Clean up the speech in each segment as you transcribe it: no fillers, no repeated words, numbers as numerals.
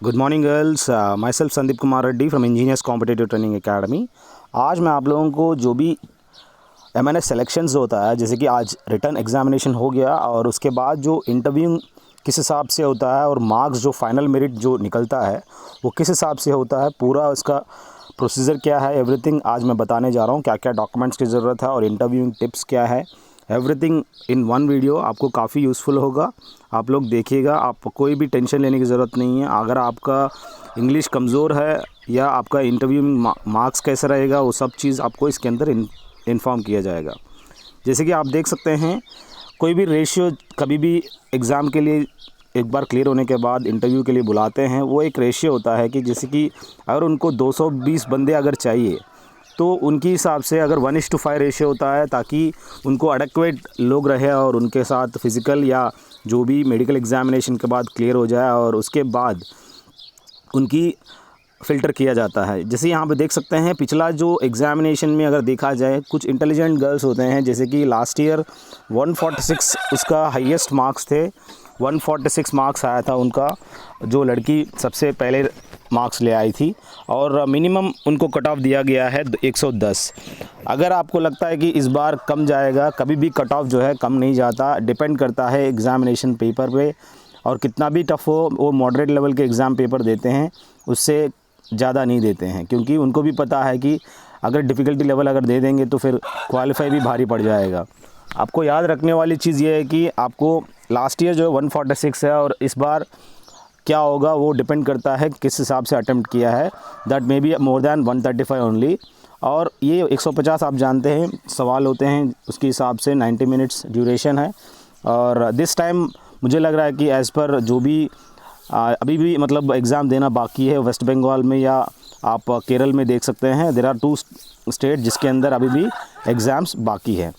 Good morning girls, my self Sandeep Kumar Reddy from engineers competitive training academy. आज मैं आप लोगों को जो भी एमएनएस सेलेक्शंस होता है, जैसे कि आज रिटन एग्जामिनेशन हो गया और उसके बाद जो इंटरव्यू किस हिसाब से होता है और मार्क्स जो फाइनल मेरिट जो निकलता है वो किस हिसाब से होता है, पूरा उसका प्रोसीजर क्या है, एवरीथिंग आज मैं बताने जा रहा हूँ। क्या क्या डॉक्यूमेंट्स की ज़रूरत है और इंटरव्यूइंग टिप्स क्या है, एवरीथिंग इन वन वीडियो आपको काफ़ी यूज़फुल होगा। आप लोग देखिएगा, आप कोई भी टेंशन लेने की ज़रूरत नहीं है। अगर आपका इंग्लिश कमज़ोर है या आपका इंटरव्यू में मार्क्स कैसा रहेगा, वो सब चीज़ आपको इसके अंदर इन्फॉर्म किया जाएगा। जैसे कि आप देख सकते हैं, कोई भी रेशियो कभी भी एग्ज़ाम के लिए एक बार क्लियर होने के बाद इंटरव्यू के लिए बुलाते हैं, वो एक रेशियो होता है कि जैसे कि अगर उनको 220 बंदे अगर चाहिए तो उनके हिसाब से अगर 1:5 रेशियो होता है, ताकि उनको एडेक्वेट लोग रहे और उनके साथ फ़िज़िकल या जो भी मेडिकल एग्ज़ामिनेशन के बाद क्लियर हो जाए और उसके बाद उनकी फ़िल्टर किया जाता है। जैसे यहाँ पे देख सकते हैं, पिछला जो एग्ज़ामिनेशन में अगर देखा जाए, कुछ इंटेलिजेंट गर्ल्स होते हैं, जैसे कि लास्ट ईयर 146 उसका हाईएस्ट मार्क्स थे, 146 मार्क्स आया था उनका, जो लड़की सबसे पहले मार्क्स ले आई थी, और मिनिमम उनको कट ऑफ दिया गया है 110। अगर आपको लगता है कि इस बार कम जाएगा, कभी भी कट ऑफ जो है कम नहीं जाता, डिपेंड करता है एग्ज़ामिनेशन पेपर पे, और कितना भी टफ़ हो वो मॉडरेट लेवल के एग्ज़ाम पेपर देते हैं, उससे ज़्यादा नहीं देते हैं, क्योंकि उनको भी पता है कि अगर डिफ़िकल्टी लेवल अगर दे देंगे तो फिर क्वालिफाई भी भारी पड़ जाएगा। आपको याद रखने वाली चीज़ ये है कि आपको लास्ट ईयर जो है 146 है और इस बार क्या होगा वो डिपेंड करता है किस हिसाब से अटेम्प्ट किया है। That may be more than 135 only. और ये 150 आप जानते हैं सवाल होते हैं, उसके हिसाब से 90 मिनट्स ड्यूरेशन है। और दिस टाइम मुझे लग रहा है कि एज़ पर जो भी अभी भी मतलब एग्ज़ाम देना बाकी है वेस्ट बंगाल में, या आप केरल में देख सकते हैं, देयर आर 2 स्टेट जिसके अंदर अभी भी एग्ज़ाम्स बाकी है।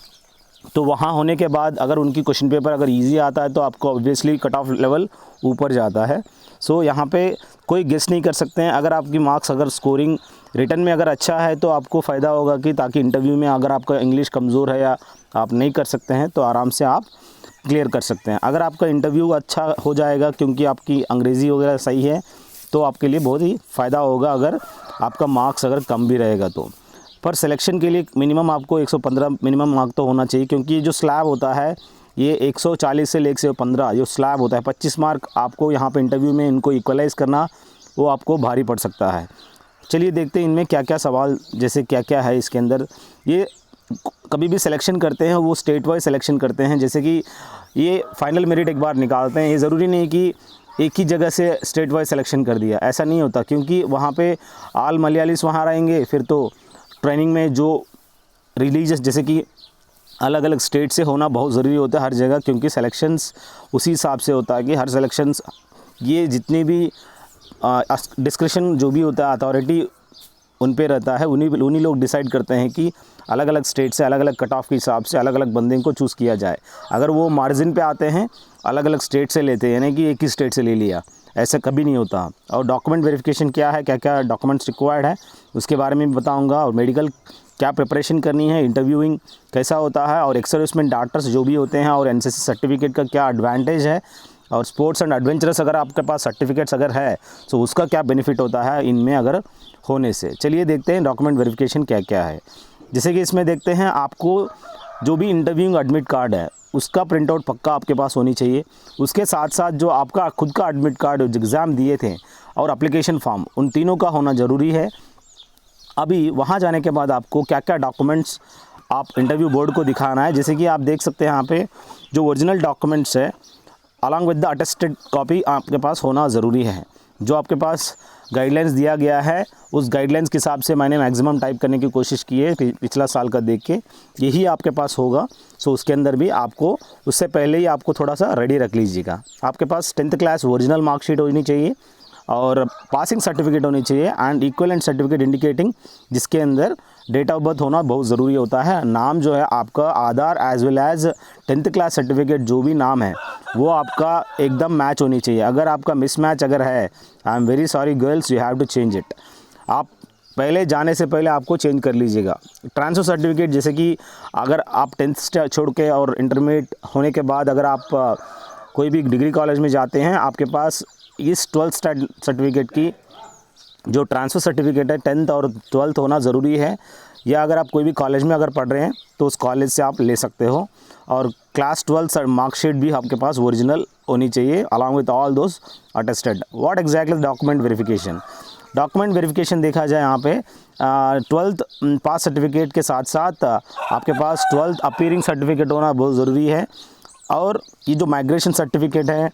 तो वहाँ होने के बाद अगर उनकी क्वेश्चन पेपर अगर इजी आता है तो आपको ऑब्वियसली कट ऑफ लेवल ऊपर जाता है। सो यहाँ पे कोई गेस नहीं कर सकते हैं। अगर आपकी मार्क्स अगर स्कोरिंग रिटन में अगर अच्छा है तो आपको फ़ायदा होगा कि ताकि इंटरव्यू में अगर आपका इंग्लिश कमज़ोर है या आप नहीं कर सकते हैं तो आराम से आप क्लियर कर सकते हैं। अगर आपका इंटरव्यू अच्छा हो जाएगा क्योंकि आपकी अंग्रेज़ी वगैरह सही है तो आपके लिए बहुत ही फ़ायदा होगा, अगर आपका मार्क्स अगर कम भी रहेगा तो। पर सिलेक्शन के लिए मिनिमम आपको 115 मिनिमम मार्क तो होना चाहिए, क्योंकि जो स्लैब होता है ये 140 से 115 जो स्लैब होता है, 25 मार्क आपको यहाँ पे इंटरव्यू में इनको इक्वलाइज़ करना वो आपको भारी पड़ सकता है। चलिए देखते हैं इनमें क्या क्या सवाल, जैसे क्या क्या है इसके अंदर। ये कभी भी सिलेक्शन करते हैं वो स्टेट वाइज सिलेक्शन करते हैं, जैसे कि ये फाइनल मेरिट एक बार निकालते हैं। ये ज़रूरी नहीं कि एक ही जगह से स्टेट वाइज सिलेक्शन कर दिया, ऐसा नहीं होता, क्योंकि वहाँ पे आल मलयालीस वहाँ रहेंगे, फिर तो ट्रेनिंग में जो रिलीजियस जैसे कि अलग अलग स्टेट से होना बहुत ज़रूरी होता है हर जगह, क्योंकि सिलेक्शंस उसी हिसाब से होता है कि हर सिलेक्शंस ये जितने भी डिस्क्रिप्शन जो भी होता है अथॉरिटी उन पे रहता है, उन्हीं लोग डिसाइड करते हैं कि अलग अलग स्टेट से अलग अलग कट ऑफ के हिसाब से अलग अलग बंदे को चूज़ किया जाए। अगर वो मार्जिन पे आते हैं अलग अलग स्टेट से लेते हैं, यानी कि एक ही स्टेट से ले लिया, ऐसा कभी नहीं होता। और डॉक्यूमेंट वेरिफिकेशन क्या है, क्या क्या डॉक्यूमेंट्स रिक्वायर्ड है उसके बारे में भी बताऊंगा, और मेडिकल क्या प्रिपरेशन करनी है, इंटरव्यूइंग कैसा होता है, और एक्स सर्विसमैन डाक्टर्स जो भी होते हैं और एनसीसी सर्टिफिकेट का क्या एडवांटेज है, और स्पोर्ट्स एंड एडवेंचरस अगर आपके पास सर्टिफिकेट्स अगर है तो उसका क्या बेनिफिट होता है इनमें अगर होने से। चलिए देखते हैं डॉक्यूमेंट वेरिफिकेशन क्या क्या है। जैसे कि इसमें देखते हैं, आपको जो भी इंटरव्यूइंग एडमिट कार्ड है उसका प्रिंट आउट पक्का आपके पास होनी चाहिए। उसके साथ साथ जो आपका खुद का एडमिट कार्ड जो एग्ज़ाम दिए थे और एप्लीकेशन फॉर्म, उन तीनों का होना ज़रूरी है। अभी वहाँ जाने के बाद आपको क्या क्या डॉक्यूमेंट्स आप इंटरव्यू बोर्ड को दिखाना है, जैसे कि आप देख सकते हैं यहाँ पे जो ओरिजिनल डॉक्यूमेंट्स है along with the attested copy आपके पास होना ज़रूरी है। जो आपके पास गाइडलाइंस दिया गया है उस गाइडलाइंस के हिसाब से मैंने मैक्सिमम टाइप करने की कोशिश की है, पिछला साल का देख के यही आपके पास होगा। सो उसके अंदर भी आपको उससे पहले ही आपको थोड़ा सा रेडी रख लीजिएगा। आपके पास 10th क्लास ओरिजिनल मार्कशीट होनी चाहिए और पासिंग सर्टिफिकेट होनी चाहिए एंड इक्विवेलेंट सर्टिफिकेट इंडिकेटिंग, जिसके अंदर डेट ऑफ बर्थ होना बहुत ज़रूरी होता है। नाम जो है आपका Aadhaar as well as 10th class certificate जो भी नाम है वो आपका एकदम मैच होनी चाहिए। अगर आपका मिसमैच अगर है, I am very sorry girls, you have to change it. आप पहले जाने से पहले आपको चेंज कर लीजिएगा। ट्रांसफ़र सर्टिफिकेट, जैसे कि अगर आप 10th छोड़ के और इंटरमीडिएट होने के बाद अगर आप कोई भी डिग्री कॉलेज में जाते हैं, आपके पास इस 12th सर्टिफिकेट की जो ट्रांसफ़र सर्टिफिकेट है 10th और 12th होना ज़रूरी है, या अगर आप कोई भी कॉलेज में अगर पढ़ रहे हैं तो उस कॉलेज से आप ले सकते हो। और क्लास 12 मार्कशीट भी आपके पास ओरिजिनल होनी चाहिए along with all those attested. What exactly document verification? Document verification देखा जाए यहाँ पे 12th पास सर्टिफिकेट के साथ साथ आपके पास 12th अपीयरिंग सर्टिफिकेट होना बहुत ज़रूरी है। और ये जो माइग्रेशन सर्टिफिकेट है,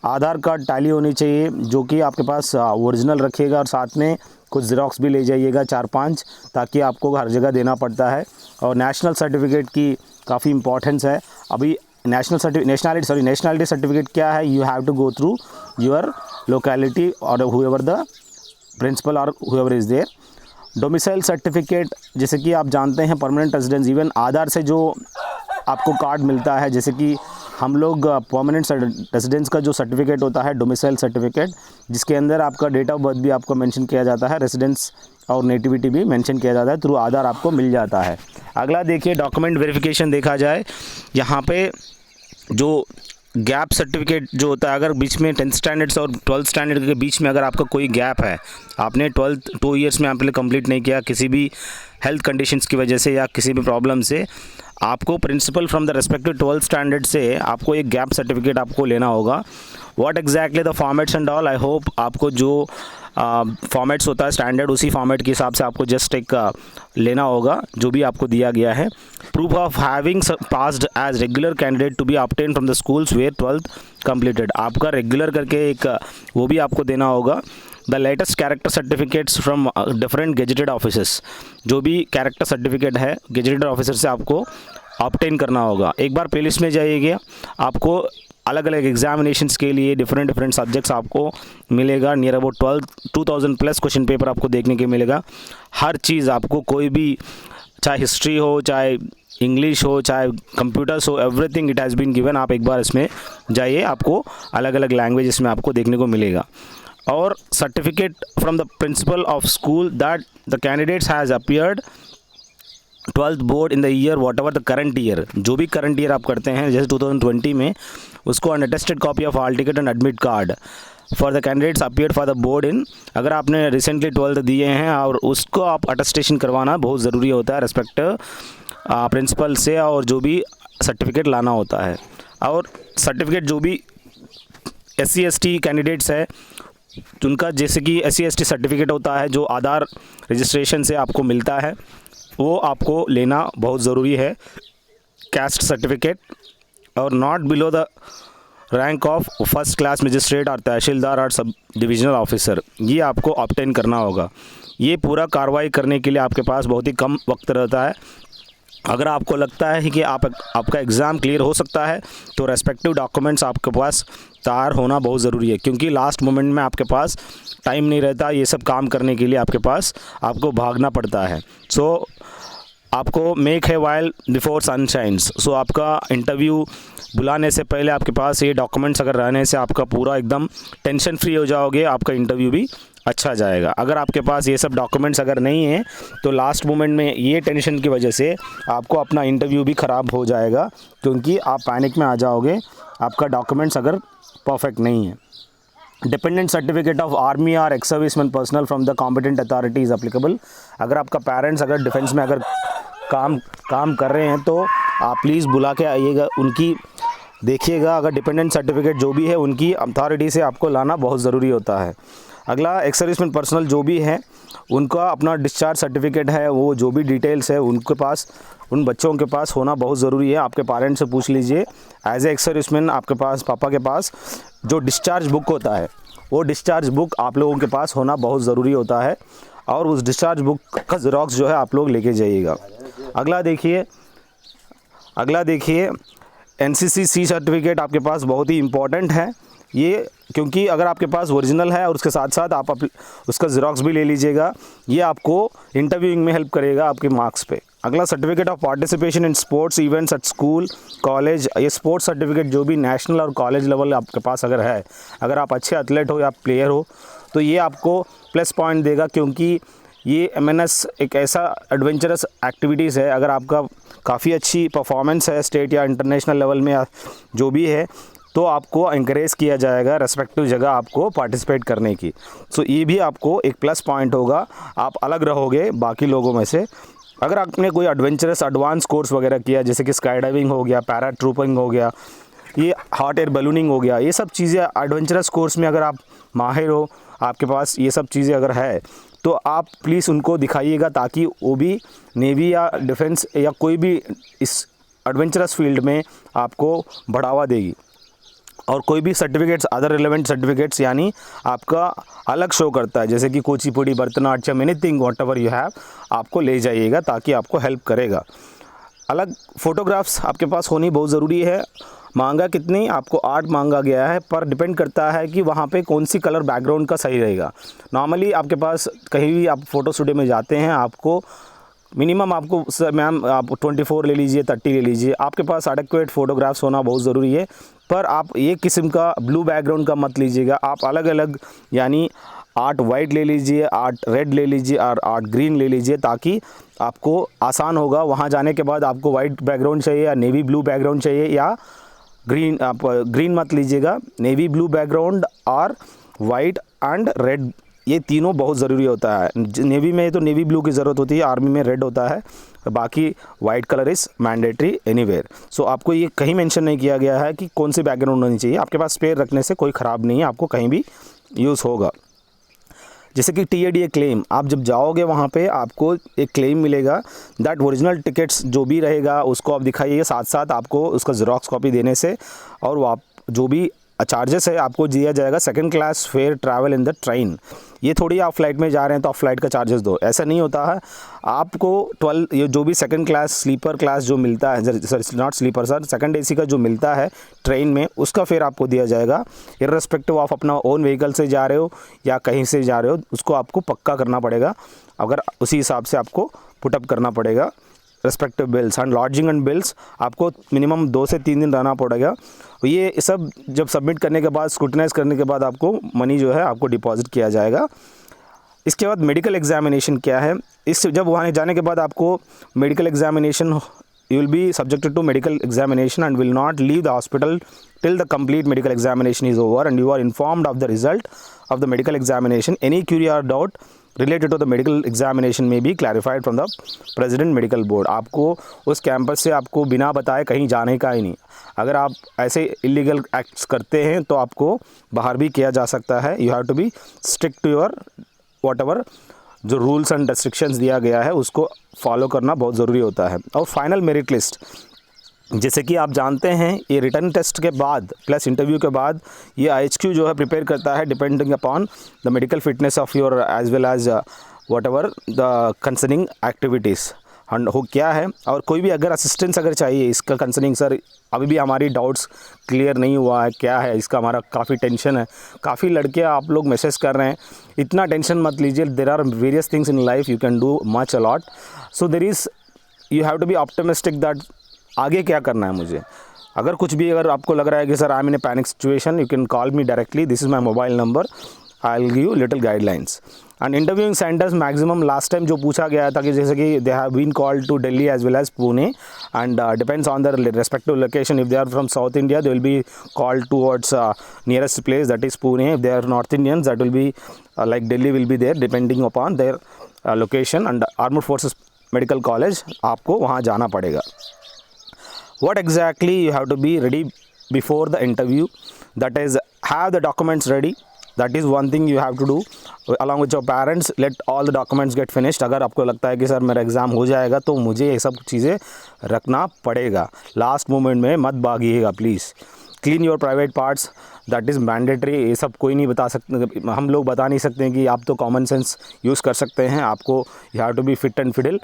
आधार कार्ड टैली होनी चाहिए जो कि आपके पास ओरिजिनल रखिएगा, और साथ में कुछ ज़ेरॉक्स भी ले जाइएगा 4-5, ताकि आपको हर जगह देना पड़ता है। और नेशनल सर्टिफिकेट की काफ़ी इंपॉर्टेंस है। अभी नेशनैलिटी सर्टिफिकेट क्या है? You have to go through your locality और हुएवर द प्रिंसिपल और whoever is there. Domicile certificate, जैसे कि आप जानते हैं परमानेंट रेजिडेंस, इवन आधार से जो आपको कार्ड मिलता है, जैसे कि हम लोग परमानेंट रेजिडेंस का जो सर्टिफिकेट होता है डोमिसाइल सर्टिफिकेट, जिसके अंदर आपका डेट ऑफ बर्थ भी आपको मेंशन किया जाता है, रेजिडेंस और नेटिविटी भी मेंशन किया जाता है, थ्रू आधार आपको मिल जाता है। अगला देखिए डॉक्यूमेंट वेरिफिकेशन देखा जाए, यहाँ पे जो गैप सर्टिफिकेट जो होता है, अगर बीच में 10th स्टैंडर्ड और 12th स्टैंडर्ड के बीच में अगर आपका कोई गैप है, आपने 12th 2 ईयर्स में आपने कंप्लीट नहीं किया किसी भी हेल्थ कंडीशंस की वजह से या किसी भी प्रॉब्लम से, आपको principal from the respective 12th standard से आपको एक गैप सर्टिफिकेट आपको लेना होगा। What exactly the formats and all, I hope आपको जो फॉर्मेट्स होता है स्टैंडर्ड, उसी फॉर्मेट के हिसाब से आपको जस्ट एक लेना होगा जो भी आपको दिया गया है। Proof of having passed as regular candidate to be obtain from the schools where 12th completed, आपका रेगुलर करके एक वो भी आपको देना होगा। The latest character certificates from different gazetted officers, जो भी कैरेक्टर सर्टिफिकेट है गेजेटेड ऑफिसर से आपको ऑब्टेन करना होगा। एक बार प्लेलिस्ट में जाइएगा, आपको अलग अलग एग्जामिनेशंस के लिए डिफरेंट सब्जेक्ट्स आपको मिलेगा। Near about 2000 plus question paper आपको देखने के मिलेगा। हर चीज़ आपको, कोई भी चाहे हिस्ट्री हो, चाहे इंग्लिश हो, चाहे कंप्यूटर्स हो, everything it has been given. आप एक बार इसमें जाइए, आपको अलग अलग लैंग्वेज में आपको देखने को मिलेगा। और certificate from the principle of school that the candidates has appeared 12th board in the year what ever the current year, जो भी करंट ईयर आप करते हैं जैसे 2020 में, उसको unattested copy of hall ticket and admit card for the candidates appeared for the board in, अगर आपने रिसेंटली 12th दिए हैं और उसको आप अटेस्टेशन करवाना बहुत ज़रूरी होता है रेस्पेक्टिव प्रिंसिपल से, और जो भी सर्टिफिकेट लाना होता है। और सर्टिफिकेट जो भी SC ST कैंडिडेट्स है उनका, जैसे कि SC ST सर्टिफिकेट होता है जो आधार रजिस्ट्रेशन से आपको मिलता है, वो आपको लेना बहुत ज़रूरी है। कास्ट सर्टिफिकेट और not below the rank of first class magistrate और तहसीलदार और सब डिविजनल ऑफिसर, ये आपको ऑब्टेन करना होगा। ये पूरा कार्रवाई करने के लिए आपके पास बहुत ही कम वक्त रहता है। अगर आपको लगता है कि आपका एग्ज़ाम क्लियर हो सकता है तो रेस्पेक्टिव डॉक्यूमेंट्स आपके पास तैयार होना बहुत ज़रूरी है, क्योंकि लास्ट मोमेंट में आपके पास टाइम नहीं रहता ये सब काम करने के लिए, आपके पास आपको भागना पड़ता है। सो आपको मेक है वाइल बिफोर सनशाइन्स। सो आपका इंटरव्यू बुलाने से पहले आपके पास ये डॉक्यूमेंट्स अगर रहने से आपका पूरा एकदम टेंशन फ्री हो जाओगे, आपका इंटरव्यू भी अच्छा जाएगा। अगर आपके पास ये सब डॉक्यूमेंट्स अगर नहीं है तो लास्ट मोमेंट में ये टेंशन की वजह से आपको अपना इंटरव्यू भी ख़राब हो जाएगा, क्योंकि आप पैनिक में आ जाओगे आपका डॉक्यूमेंट्स अगर परफेक्ट नहीं है। डिपेंडेंट सर्टिफिकेट ऑफ आर्मी और ex serviceman personal from the competent authority is applicable. अगर आपका पेरेंट्स अगर डिफेंस में अगर काम कर रहे हैं तो आप प्लीज़ बुला के आइएगा, उनकी देखिएगा। अगर डिपेंडेंट सर्टिफिकेट जो भी है उनकी अथॉरिटी से आपको लाना बहुत ज़रूरी होता है। अगला एक्स सर्विसमैन पर्सनल जो भी है उनका अपना डिस्चार्ज सर्टिफिकेट है, वो जो भी डिटेल्स है उनके पास, उन बच्चों के पास होना बहुत ज़रूरी है। आपके पेरेंट्स से पूछ लीजिए। एज ए एक्स सर्विसमैन आपके पास, पापा के पास जो डिस्चार्ज बुक होता है वो डिस्चार्ज बुक आप लोगों के पास होना बहुत ज़रूरी होता है, और उस डिस्चार्ज बुक का ज़ेरॉक्स जो है आप लोग लेके जाइएगा। अगला देखिए NCC सर्टिफिकेट आपके पास बहुत ही इम्पॉर्टेंट है ये, क्योंकि अगर आपके पास ओरिजिनल है और उसके साथ साथ आप उसका ज़ेरॉक्स भी ले लीजिएगा, ये आपको इंटरव्यूइंग में हेल्प करेगा आपके मार्क्स पे। अगला certificate of participation in sports events at school college, ये स्पोर्ट्स सर्टिफिकेट जो भी नेशनल और कॉलेज लेवल आपके पास अगर है, अगर आप अच्छे एथलीट हो या प्लेयर हो तो ये आपको प्लस पॉइंट देगा, क्योंकि ये MNS एक ऐसा एडवेंचरस एक्टिविटीज़ है। अगर आपका काफ़ी अच्छी परफॉर्मेंस है स्टेट या इंटरनेशनल लेवल में या जो भी है, तो आपको इंकरेज किया जाएगा रेस्पेक्टिव जगह आपको पार्टिसिपेट करने की। सो ये भी आपको एक प्लस पॉइंट होगा, आप अलग रहोगे बाकी लोगों में से। अगर आपने कोई एडवेंचरस एडवांस कोर्स वगैरह किया, जैसे कि स्काई डाइविंग हो गया, पैरा ट्रूपिंग हो गया, ये हॉट एयर बलूनिंग हो गया, ये सब चीज़ें एडवेंचरस कोर्स में अगर आप माहिर हो, आपके पास ये सब चीज़ें अगर है, तो आप प्लीज़ उनको दिखाइएगा, ताकि वो भी नेवी या डिफेंस या कोई भी इस एडवेंचरस फील्ड में आपको बढ़ावा देगी। और कोई भी सर्टिफिकेट्स, अदर रिलेवेंट सर्टिफिकेट्स यानी आपका अलग शो करता है, जैसे कि Kuchipudi, Bharatanatyam, anything what ever you have, आपको ले जाइएगा ताकि आपको हेल्प करेगा। अलग फ़ोटोग्राफ्स आपके पास होनी बहुत ज़रूरी है। मांगा कितनी, आपको 8 मांगा गया है, पर डिपेंड करता है कि वहाँ पे कौन सी कलर बैकग्राउंड का सही रहेगा। नॉर्मली आपके पास कहीं भी आप फ़ोटो स्टूडियो में जाते हैं, आपको मिनिमम आपको मैम आप 24 ले लीजिए, 30 ले लीजिए, आपके पास एडेक्वेट फ़ोटोग्राफ्स होना बहुत ज़रूरी है। पर आप एक किस्म का ब्लू बैकग्राउंड का मत लीजिएगा, आप अलग अलग यानी 8 वाइट ले लीजिए, 8 रेड ले लीजिए और 8 ग्रीन ले लीजिए, ताकि आपको आसान होगा। वहाँ जाने के बाद आपको वाइट बैकग्राउंड चाहिए या नेवी ब्लू बैकग्राउंड चाहिए या ग्रीन, आप ग्रीन मत लीजिएगा, नेवी ब्लू बैकग्राउंड और वाइट एंड रेड, ये तीनों बहुत ज़रूरी होता है। नेवी में तो नेवी ब्लू की ज़रूरत होती है, आर्मी में रेड होता है, बाकी white colour is mandatory anywhere. So आपको ये कहीं मेंशन नहीं किया गया है कि कौन सी बैकग्राउंड होनी चाहिए। आपके पास स्पेयर रखने से कोई ख़राब नहीं है, आपको कहीं भी यूज़ होगा। जैसे कि TADA क्लेम, आप जब जाओगे वहाँ पे आपको एक क्लेम मिलेगा, दैट ओरिजिनल टिकट्स जो भी रहेगा उसको आप दिखाइए, साथ साथ आपको उसका ज़ेरॉक्स कॉपी देने से, और वो आप जो भी चार्जेस है आपको दिया जाएगा second class fair travel in the train. ये थोड़ी आप फ्लाइट में जा रहे हैं तो आप फ्लाइट का चार्जेस दो, ऐसा नहीं होता है। आपको 12 ये जो भी सेकंड क्लास स्लीपर क्लास जो मिलता है, sir not sleeper sir, second AC का जो मिलता है ट्रेन में, उसका फेयर आपको दिया जाएगा, इर्रेस्पेक्टिव ऑफ अपना ओन व्हीकल से जा रहे हो या कहीं से जा रहे हो, उसको आपको पक्का करना पड़ेगा। अगर उसी हिसाब से आपको पुटअप करना पड़ेगा respective bills and lodging and bills, आपको मिनिमम 2 से 3 दिन रहना पड़ेगा। ये सब जब सबमिट करने के बाद, स्क्रूटनाइज करने के बाद आपको मनी जो है आपको डिपॉजिट किया जाएगा। इसके बाद मेडिकल एग्जामिनेशन क्या है, इस जब वहाँ जाने के बाद आपको medical examination, you will be subjected to medical examination and will not leave the hospital till the complete medical examination is over and you are informed of the result of the medical examination. Any query or doubt related to the medical examination may be clarified from the president medical board. आपको उस campus से आपको बिना बताए कहीं जाने का ही नहीं। अगर आप ऐसे इलीगल एक्ट्स करते हैं तो आपको बाहर भी किया जा सकता है। You have to be strict to your whatever जो रूल्स एंड रेस्ट्रिक्शंस दिया गया है उसको फॉलो करना बहुत ज़रूरी होता है। और फाइनल मेरिट लिस्ट, जैसे कि आप जानते हैं, ये रिटर्न टेस्ट के बाद प्लस इंटरव्यू के बाद ये IHQ जो है प्रिपेयर करता है depending upon the medical fitness of your as well as whatever the concerning activities हो क्या है। और कोई भी अगर असिस्टेंस अगर चाहिए इसका कंसर्निंग, सर अभी भी हमारी डाउट्स क्लियर नहीं हुआ है, क्या है इसका, हमारा काफ़ी टेंशन है, काफ़ी लड़के आप लोग मैसेज कर रहे हैं, इतना टेंशन मत लीजिए। There are various things in life, you can do much a lot, so there is you have to be optimistic that आगे क्या करना है मुझे। अगर कुछ भी अगर आपको लग रहा है कि sir I am in a panic situation, you can call me directly, this is my mobile number, I will give you little guidelines. And interviewing centres maximum last time जो पूछा गया था कि जैसे कि they have been called to Delhi as well as Pune and depends on the respective location. If they are from south India they will be called towards nearest place that is Pune. If they are north Indians that will be like Delhi will be there depending upon their location. And armed forces medical college आपको वहाँ जाना पड़ेगा। What exactly you have to be ready before the interview, that is have the documents ready, that is one thing you have to do along with your parents. Let all the documents get finished. अगर आपको लगता है कि sir मेरा exam हो जाएगा तो मुझे ये सब चीज़ें रखना पड़ेगा, लास्ट मोमेंट में मत भागिएगा please. Clean your private parts, that is mandatory. ये सब कोई नहीं बता सकते, हम लोग बता नहीं सकते हैं कि आप तो कॉमन सेंस यूज़ कर सकते हैं। आपको you have to be fit and fiddle.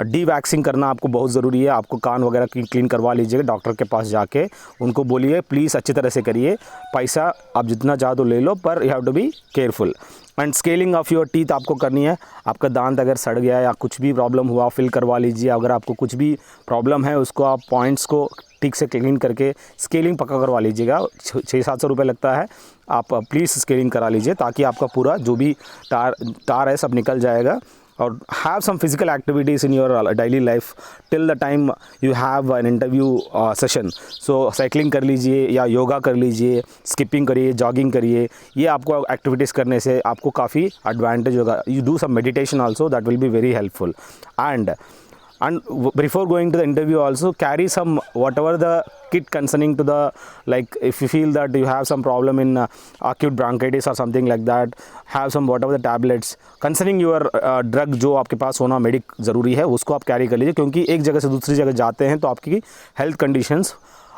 Dewaxing करना आपको बहुत ज़रूरी है, आपको कान वगैरह क्लीन करवा लीजिएगा डॉक्टर के पास जाके, उनको बोलिए प्लीज़ अच्छी तरह से करिए। पैसा आप जितना चाहो तो ले लो, पर you have to be careful. And scaling of your teeth आपको करनी है। आपका दांत अगर सड़ गया या कुछ भी प्रॉब्लम हुआ फिल करवा लीजिए। अगर आपको कुछ भी प्रॉब्लम है उसको आप पॉइंट्स को ठीक से क्लीन करके स्केलिंग पक्का करवा लीजिएगा। 600-700 रुपये लगता है, आप प्लीज़ स्केलिंग करा लीजिए ताकि आपका पूरा जो भी टार है सब निकल जाएगा or have some physical activities in your daily life till the time you have an interview session. So cycling कर लीजिए या योगा कर लीजिए, स्किपिंग करिए, जॉगिंग करिए, ये आपको एक्टिविटीज़ करने से आपको काफ़ी एडवांटेज होगा. You do some meditation also, that will be very helpful. And before going to the interview also, carry some whatever the kit concerning to the, like if you feel that you have some problem in acute bronchitis or something like that, have some whatever the tablets concerning your drug जो आपके पास होना medic ज़रूरी है, उसको आप carry कर लीजिए. क्योंकि एक जगह से दूसरी जगह जाते हैं तो आपकी हेल्थ कंडीशंस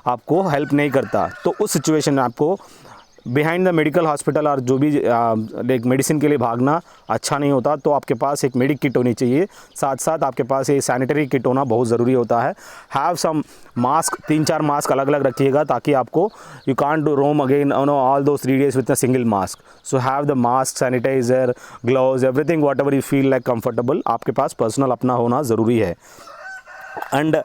आपको हेल्प नहीं करता. तो उस सिचुएशन में आपको बिहाइंड द मेडिकल हॉस्पिटल और जो भी एक मेडिसिन के लिए भागना अच्छा नहीं होता. तो आपके पास एक मेडिक किट होनी चाहिए. साथ साथ आपके पास ये सैनिटरी किट होना बहुत ज़रूरी होता है. हैव सम मास्क, 3-4 मास्क अलग अलग रखिएगा ताकि आपको you can't do roam again all दो 3 days with a single mask. So have the mask, sanitiser, gloves, everything whatever you feel like comfortable, आपके पास पर्सनल अपना होना ज़रूरी है. And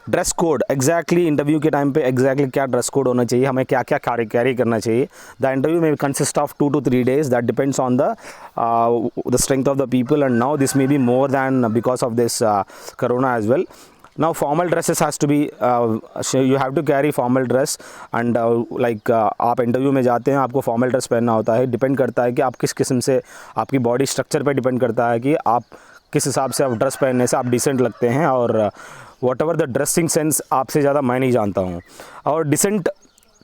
dress code, exactly interview के टाइम पे exactly क्या ड्रेस कोड होना चाहिए, हमें क्या क्या कैरी करना चाहिए. द इंटरव्यू में consist of 2 to 3 days, that depends on the strength of the people. And now this may be more than because of this corona as well. Now formal dresses has to be you have to carry formal dress. And आप interview में जाते हैं, आपको formal dress पहनना होता है. Depend करता है कि आप किस किस्म से, आपकी बॉडी स्ट्रक्चर पे डिपेंड करता है कि आप किस हिसाब से आप ड्रेस पहनने से आप डिसेंट लगते हैं. और whatever the dressing sense आपसे ज़्यादा मैं नहीं जानता हूँ. और डिसेंट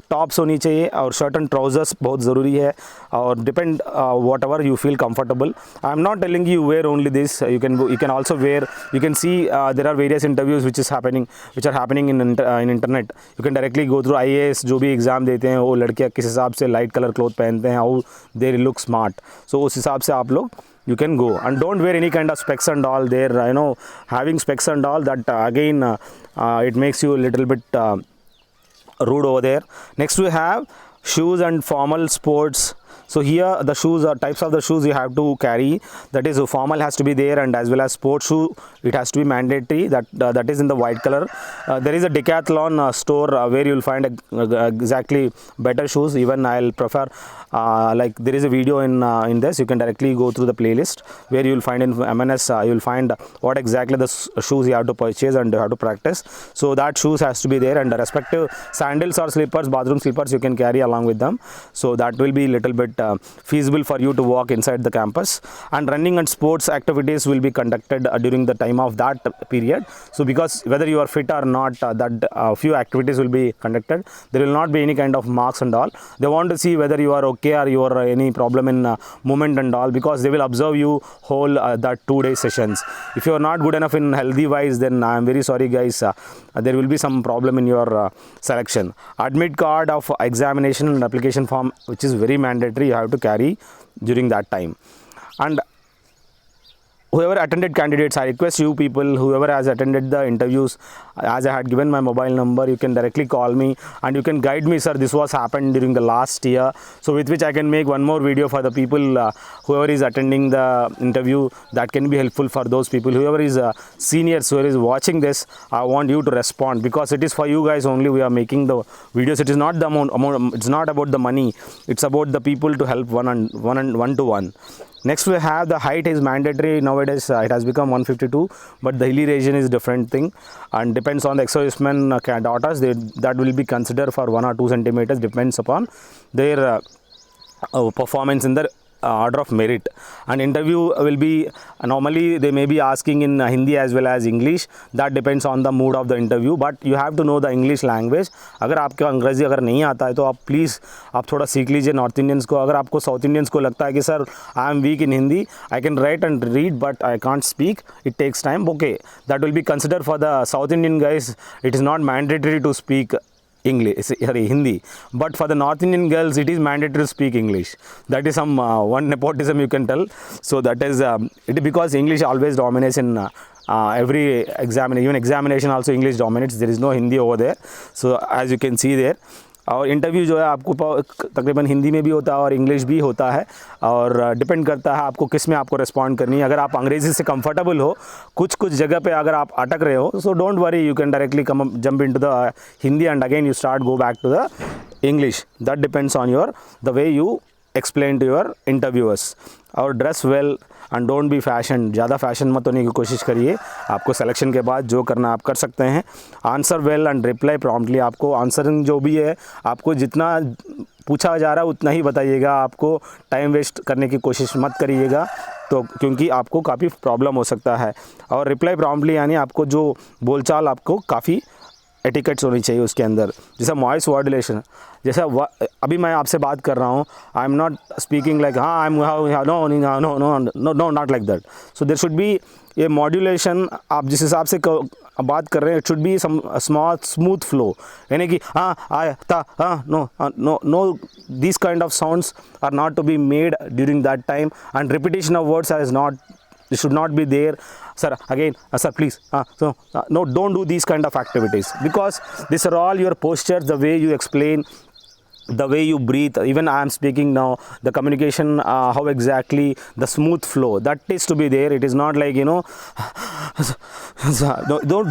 टॉप्स होनी चाहिए और शर्ट एंड ट्राउजर्स बहुत ज़रूरी है. और depend whatever you feel comfortable. I am not telling you wear only this, you can also wear, you can see there are various interviews which are happening in internet. You can directly go through. IAS जो भी exam देते हैं वो लड़कियाँ किस हिसाब से light colour cloth पहनते हैं, हाउ दे लुक स्मार्ट. सो उस हिसाब से आप लोग you can go. And don't wear any kind of specs and all there, having specs and all that again it makes you a little bit rude over there. Next we have shoes and formal sports. So here the shoes are types of the shoes you have to carry. That is, formal has to be there, and as well as sports shoe, it has to be mandatory. That is in the white color. There is a Decathlon store where you will find exactly better shoes. Even I'll prefer like there is a video in this. You can directly go through the playlist where you will find in MNS. You will find what exactly the shoes you have to purchase and you have to practice. So that shoes has to be there, and the respective sandals or slippers, bathroom slippers, you can carry along with them. So that will be little bit feasible for you to walk inside the campus. And running and sports activities will be conducted during the time of that period. So because whether you are fit or not, that few activities will be conducted. There will not be any kind of marks and all. They want to see whether you are okay or you are any problem in movement and all, because they will observe you whole that 2-day sessions. If you are not good enough in healthy wise, then I am very sorry guys, there will be some problem in your selection. Admit card of examination and application form, which is very mandatory, you have to carry during that time. And whoever attended candidates, I request you people, whoever has attended the interviews, as I had given my mobile number, you can directly call me and you can guide me, sir, this was happened during the last year. So with which I can make one more video for the people, whoever is attending the interview, that can be helpful for those people. Whoever is seniors, whoever is watching this, I want you to respond, because it is for you guys only we are making the videos. It is not the amount, it's not about the money, it's about the people to help one to one. Next we have the height is mandatory nowadays. It has become 152, but the hilly region is different thing, and depends on the ex-servicemen daughters, that will be considered for 1 or 2 centimeters, depends upon their performance in the order of merit. And interview will be normally they may be asking in Hindi as well as English. That depends on the mood of the interview, but you have to know the English language. अगर आपको अंग्रेजी अगर नहीं आता है तो आप please आप थोड़ा सीख लीजिए नॉर्थ इंडियंस को. अगर आपको साउथ इंडियंस को लगता है कि sir I am weak in Hindi, I can write and read but I can't speak, it takes time, okay, that will be consider for the south Indian guys. It is not mandatory to speak English, Hindi, but for the North Indian girls it is mandatory to speak English. That is some one nepotism you can tell. So that is it, because English always dominates in every examination. Even examination also English dominates. There is no Hindi over there. So as you can see there, और interview जो है आपको तकरीबन हिंदी में भी होता है और इंग्लिश भी होता है, और डिपेंड करता है आपको किस में आपको रिस्पॉन्ड करनी है. अगर आप अंग्रेज़ी से कंफर्टेबल हो, कुछ जगह पे अगर आप अटक रहे हो, so don't worry, you can directly jump into the Hindi and again you start go back to the English. That depends on your the way you explain to your interviewers. और dress well and don't be fashion, ज़्यादा fashion मत होने की कोशिश करिए। आपको selection के बाद जो करना आप कर सकते हैं। Answer well and reply promptly, आपको आंसरिंग जो भी है आपको जितना पूछा जा रहा है उतना ही बताइएगा, आपको टाइम वेस्ट करने की कोशिश मत करिएगा, तो क्योंकि आपको काफ़ी प्रॉब्लम हो सकता है। और रिप्लाई प्रॉम्प्टली यानी आपको जो बोलचाल आपको काफ़ी एटिकेट्स होनी चाहिए उसके अंदर, जैसा वॉइस मॉड्यूलेशन, जैसा अभी मैं आपसे बात कर रहा हूँ, I am not speaking like हाँ I am no no no no no not like that. So there should be a modulation, आप जिस हिसाब से बात कर रहे हैं, it should be some smooth flow, यानी कि हाँ आया था हाँ no no no, this kind of sounds are not to be made during that time, and repetition of words is not, it should not be there. Sir, again, sir, please, so no, don't do these kind of activities, because these are all your postures, the way you explain, the way you breathe. Even I am speaking now, the communication, how exactly the smooth flow, that is to be there. It is not like, you know,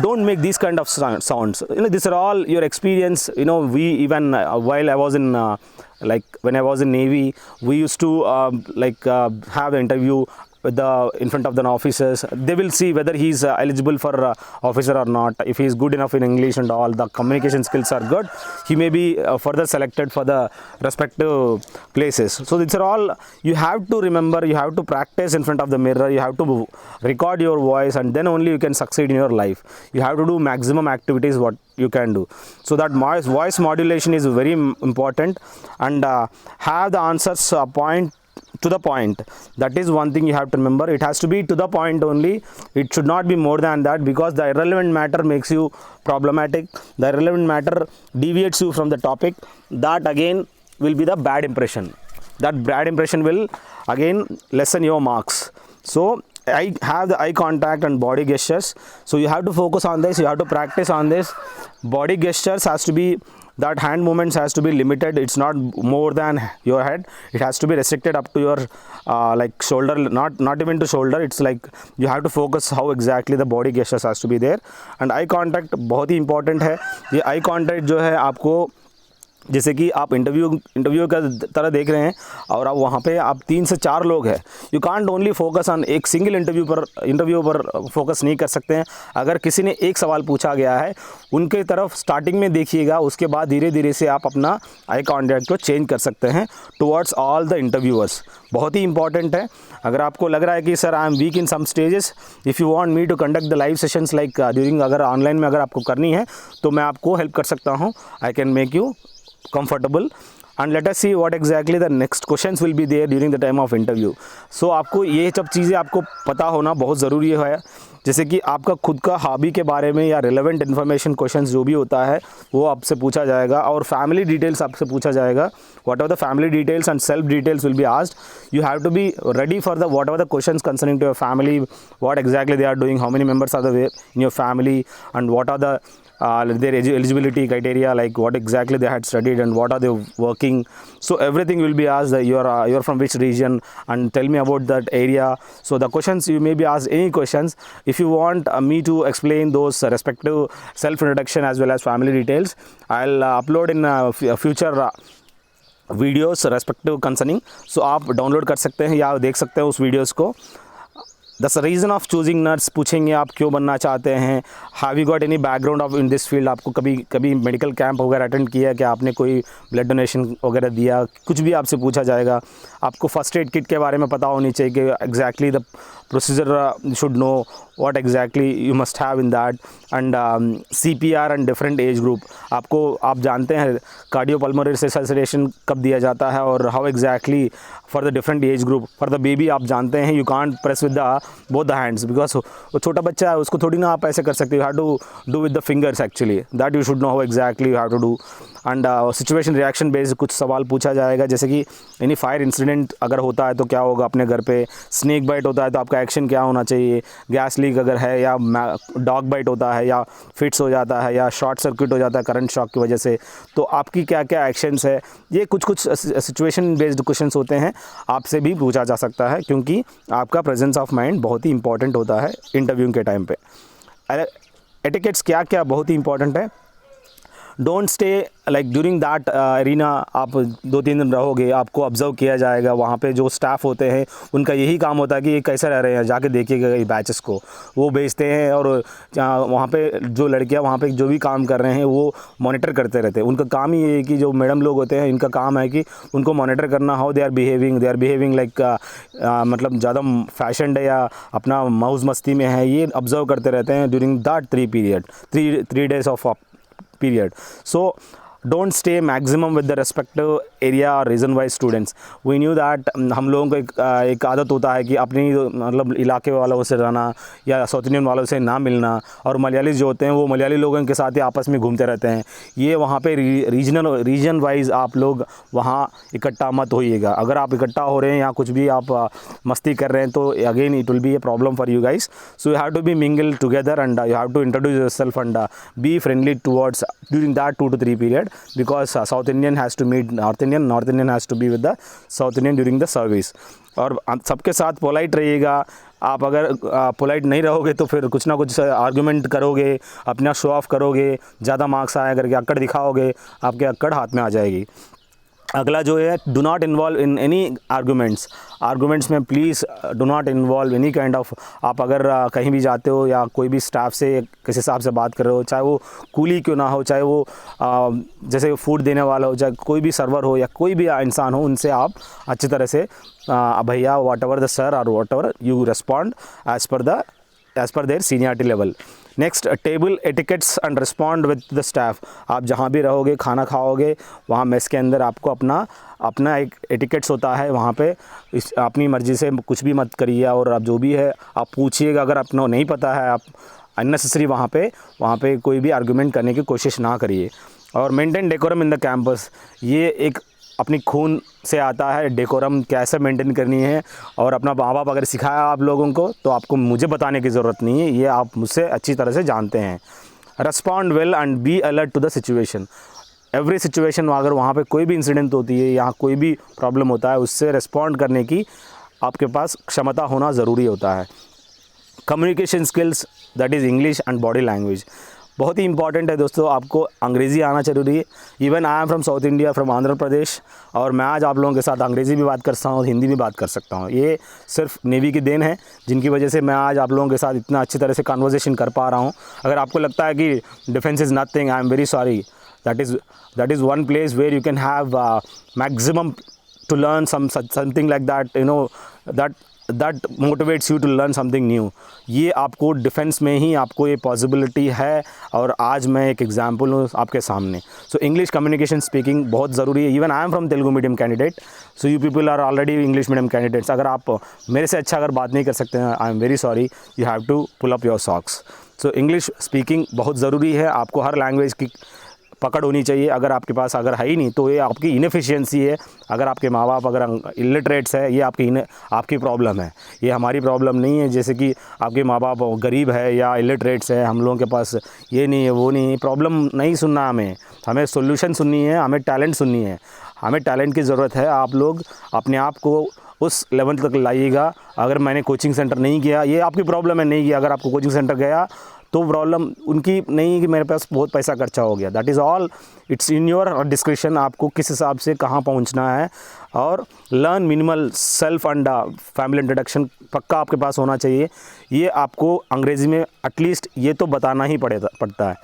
don't make these kind of sounds. You know, these are all your experience. You know, we even while I was in like when I was in Navy, we used to have an interview with the in front of the officers. They will see whether he is eligible for officer or not. If he is good enough in English and all the communication skills are good, he may be further selected for the respective places. So these are all you have to remember, you have to practice in front of the mirror, you have to record your voice, and then only you can succeed in your life. You have to do maximum activities what you can do. So that voice modulation is very important, and have the answers point to the point. That is one thing you have to remember. It has to be to the point only. It should not be more than that, because the irrelevant matter makes you problematic. The irrelevant matter deviates you from the topic. That again will be the bad impression. That bad impression will again lessen your marks. So I have the eye contact and body gestures. So you have to focus on this. You have to practice on this. Body gestures has to be, that hand movements has to be limited. It's not more than your head. It has to be restricted up to your like shoulder, not even to shoulder. It's like you have to focus how exactly the body gestures has to be there. And eye contact बहुत ही important है। ये eye contact जो है आपको, जैसे कि आप interview का तरह देख रहे हैं और आप वहाँ पे आप 3 से 4 लोग हैं, you can't only focus on एक सिंगल इंटरव्यू पर फोकस नहीं कर सकते हैं। अगर किसी ने एक सवाल पूछा गया है, उनके तरफ स्टार्टिंग में देखिएगा, उसके बाद धीरे धीरे से आप अपना आई कॉन्टैक्ट को चेंज कर सकते हैं टुवर्ड्स ऑल द इंटरव्यूअर्स। बहुत ही इंपॉर्टेंट है। अगर आपको लग रहा है कि sir I am weak in some stages, if you want me to conduct the live sessions like during, अगर ऑनलाइन में अगर आपको करनी है तो मैं आपको हेल्प कर सकता हूँ। I can make you comfortable, and let us see what exactly the next questions will be there during the time of interview. So आपको ये सब चीज़ें आपको पता होना बहुत ज़रूरी है। जैसे कि आपका खुद का हॉबी के बारे में या रिलेवेंट इन्फॉर्मेशन क्वेश्चंस जो भी होता है वो आपसे पूछा जाएगा, और फैमिली डिटेल्स आपसे पूछा जाएगा। Whatever the family details and self details will be asked. You have to be ready for the whatever the questions concerning to your family, what exactly they are doing, how many members are there in your family, and what are the their eligibility criteria, like what exactly they had studied and what are they working. So everything will be asked, that you're from which region and tell me about that area. So the questions, you may be asked any questions. If you want me to explain those respective self introduction as well as family details, I'll upload in future videos respective concerning. So आप download कर सकते हैं या देख सकते हैं उस videos को। The reason of choosing nurse पूछेंगे, आप क्यों बनना चाहते हैं, have you got any background of in this field, आपको कभी मेडिकल कैंप वगैरह अटेंड किया, क्या आपने कोई ब्लड डोनेशन वगैरह दिया, कुछ भी आपसे पूछा जाएगा। आपको फर्स्ट एड किट के बारे में पता होनी चाहिए कि exactly the procedure should know what exactly you must have in that, and CPR and different age group। आपको आप जानते हैं कार्डियोपल्मोनरी रिससिटेशन कब दिया जाता है और how exactly for the different age group। for the baby आप जानते हैं you can't press with the both the hands, because वो छोटा बच्चा है, उसको थोड़ी ना आप ऐसे कर सकते हो। you have to do with the fingers actually, that you should know how exactly you have to do। And situation reaction based कुछ सवाल पूछा जाएगा, जैसे कि एनी फायर इंसिडेंट अगर होता है तो क्या होगा अपने घर पे, स्नेक बाइट होता है तो आपका एक्शन क्या होना चाहिए, गैस लीक अगर है, या डॉग बाइट होता है, या फिट्स हो जाता है, या शॉर्ट सर्किट हो जाता है करंट शॉक की वजह से, तो आपकी क्या क्या एक्शंस है। ये कुछ सिचुएशन बेस्ड क्वेश्चंस होते हैं, आपसे भी पूछा जा सकता है, क्योंकि आपका प्रेजेंस ऑफ माइंड बहुत ही इंपॉर्टेंट होता है इंटरव्यू के टाइम पे। एटिकेट्स क्या क्या बहुत ही इंपॉर्टेंट है। Don't stay like during that arena. आप 2-3 दिन रहोगे, आपको ऑब्जर्व किया जाएगा। वहाँ पे जो स्टाफ होते हैं उनका यही काम होता है कि ये कैसे रह रहे हैं, जाके देखिएगा ये बैचेस को। वो बेचते हैं और वहाँ पे जो लड़कियाँ वहाँ पे जो भी काम कर रहे हैं वो मॉनिटर करते रहते हैं। उनका काम ही ये है कि जो मैडम लोग होते हैं इनका काम है कि उनको मॉनिटर करना, how they are behaving like मतलब ज़्यादा फैशन है या अपना मौज मस्ती में है, ये ऑब्जर्व करते रहते हैं during that 3 days of period. So don't stay maximum with the respective area or region wise students. We knew that हम लोगों को एक आदत होता है कि अपनी मतलब इलाके वालों से रहना या साउथ इंडियन वालों से ना मिलना, और मलयाली जो होते हैं वो मलयाली लोगों के साथ ही आपस में घूमते रहते हैं। ये वहाँ पे रीजन वाइज आप लोग वहाँ इकट्ठा मत होइएगा। अगर आप इकट्ठा हो रहे हैं या कुछ भी आप मस्ती कर रहे हैं तो again it will be a problem for you guys. So you have to be mingle together and you have to introduce yourself and be friendly towards during that 2 to 3 period, because South Indian has to meet North Indian has to be with the South Indian during the service. और सबके साथ polite रहिएगा। आप अगर polite नहीं रहोगे तो फिर कुछ ना कुछ आर्गुमेंट करोगे, अपना शो ऑफ करोगे, ज़्यादा मार्क्स आया करके अक्कड़ दिखाओगे, आपके अक्कड़ हाथ में आ जाएगी। अगला जो है, do not involve in any arguments में please do not involve any kind of. आप अगर कहीं भी जाते हो या कोई भी स्टाफ से किसी हिसाब से बात कर रहे हो, चाहे वो कूली क्यों ना हो, चाहे वो जैसे फूड देने वाला हो, चाहे कोई भी सर्वर हो या कोई भी इंसान हो, उनसे आप अच्छी तरह से भैया वॉट एवर द सर और whatever you respond as per their seniority level. Next, table etiquettes and respond with the staff. आप जहाँ भी रहोगे, खाना खाओगे, वहाँ मेस के अंदर आपको अपना एक एटिकेट्स होता है। वहाँ पे अपनी मर्ज़ी से कुछ भी मत करिए, और आप जो भी है आप पूछिएगा। अगर आपको नहीं पता है, आप अननेसेसरी वहाँ पे कोई भी आर्गुमेंट करने की कोशिश ना करिए। और maintain decorum in the campus, ये एक अपनी खून से आता है, डेकोरम कैसे मेंटेन करनी है। और अपना माँ बाप अगर सिखाया आप लोगों को तो आपको मुझे बताने की ज़रूरत नहीं है, ये आप मुझसे अच्छी तरह से जानते हैं। Respond well and be alert to the situation. Every situation, अगर वहाँ पे कोई भी इंसिडेंट होती है या कोई भी प्रॉब्लम होता है, उससे रेस्पॉन्ड करने की आपके पास क्षमता होना ज़रूरी होता है। Communication skills, that is English and body language, बहुत ही इंपॉर्टेंट है दोस्तों। आपको अंग्रेज़ी आना ज़रूरी है। Even I am from south India, from Andhra Pradesh, और मैं आज आप लोगों के साथ अंग्रेज़ी भी बात कर सकता हूँ, हिंदी भी बात कर सकता हूँ। ये सिर्फ नेवी की देन है, जिनकी वजह से मैं आज आप लोगों के साथ इतना अच्छी तरह से कन्वर्सेशन कर पा रहा हूँ। अगर आपको लगता है कि defence is nothing, I am very sorry. That is one place where you can have maximum to learn something like that, you know, that motivates you to learn something new. ये आपको डिफेंस में ही आपको ये possibility है, और आज मैं एक एग्जांपल हूँ आपके सामने। सो इंग्लिश कम्युनिकेशन स्पीकिंग बहुत ज़रूरी है। Even I am from Telugu medium candidate, so you people are already English medium candidates. अगर आप मेरे से अच्छा अगर बात नहीं कर सकते हैं, I am very sorry, you have to pull up your socks. So English speaking बहुत ज़रूरी है। आपको हर लैंग्वेज की पकड़ होनी चाहिए। अगर आपके पास अगर है ही नहीं तो ये आपकी इनएफिशिएंसी है। अगर आपके माँ बाप अगर इलिटरेट्स है, ये आपकी प्रॉब्लम है, ये हमारी प्रॉब्लम नहीं है। जैसे कि आपके माँ बाप गरीब है या इलिटरेट्स है, हम लोगों के पास ये नहीं है, वो नहीं है, प्रॉब्लम नहीं सुनना, हमें सोल्यूशन सुननी है, हमें टैलेंट सुननी है। हमें टैलेंट की ज़रूरत है। आप लोग अपने आप को उस लेवल तक लाइएगा। अगर मैंने कोचिंग सेंटर नहीं किया, ये आपकी प्रॉब्लम है, नहीं किया। अगर आपको कोचिंग सेंटर गया तो प्रॉब्लम उनकी नहीं कि मेरे पास बहुत पैसा खर्चा हो गया। That is all, it's in your description, आपको किस हिसाब से कहाँ पहुँचना है। और learn minimal self and family introduction पक्का आपके पास होना चाहिए। ये आपको अंग्रेज़ी में एटलीस्ट ये तो बताना ही पड़ता है।